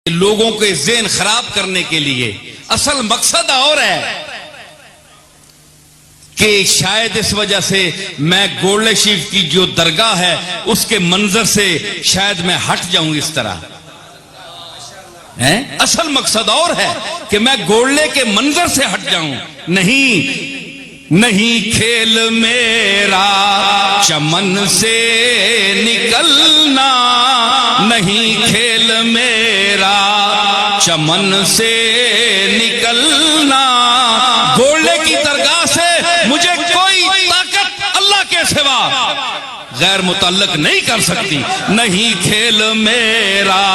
لوگوں کے ذہن خراب کرنے کے لیے اصل مقصد اور ہے کہ شاید اس وجہ سے میں گولڑے شریف کی جو درگاہ ہے اس کے منظر سے شاید میں ہٹ جاؤں اس طرح. اصل مقصد اور ہے کہ میں گولڑے کے منظر سے ہٹ جاؤں. نہیں کھیل میرا چمن سے نکلنا، نہیں کھیل میرا چمن سے نکلنا. گولڑے کی درگاہ سے مجھے کوئی طاقت اللہ کے سوا غیر متعلق نہیں کر سکتی. نہیں کھیل میرا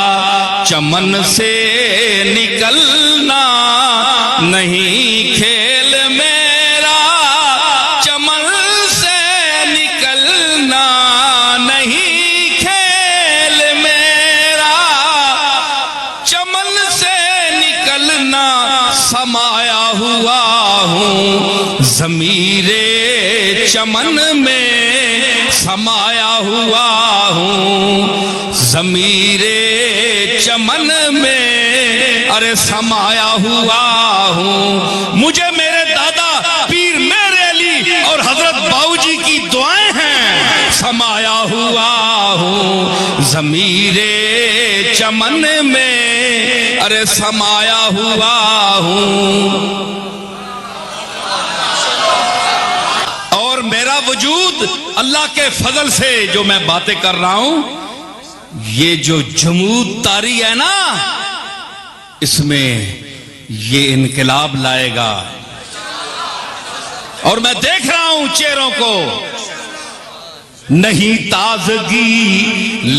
چمن سے نکلنا، نہیں کھیل میرا چمن سے نکلنا، نہیں کھیل میرا چمن سے نکلنا. سمایا ہوا ہوں ضمیر چمن میں، سمایا ہوا ہوں ضمیر چمن میں، ارے سمایا ہوا ہوں. مجھے میرے دادا پیر میرے علی اور حضرت باؤجی کی دعائیں ہیں. سمایا ہوا ہوں ضمیر چمن میں، ارے سمایا ہوا ہوں. اور میرا وجود اللہ کے فضل سے جو میں باتیں کر رہا ہوں، یہ جو جمود طاری ہے نا، اس میں یہ انقلاب لائے گا. اور میں دیکھ رہا ہوں چہروں کو. نہیں تازگی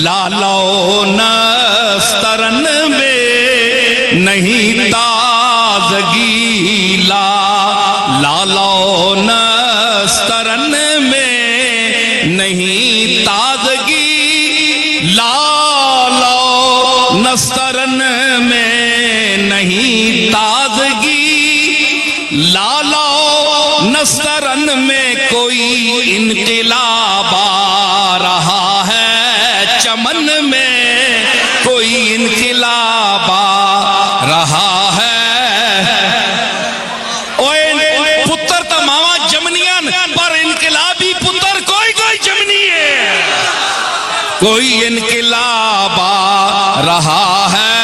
لالو نسترن میں، نہیں تازگی لالو نسترن میں، نہیں تازگی لالو نسترن میں، نہیں تازگی لالو نسترن میں. کوئی انقلاب آ رہا ہے چمن میں، کوئی انقلاب آ رہا ہے. اوے پتر تا ماما جمنیان پر انقلابی پتر کوئی جمنی ہے. کوئی انقلاب آ رہا ہے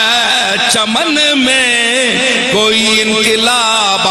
چمن میں، کوئی انقلاب آ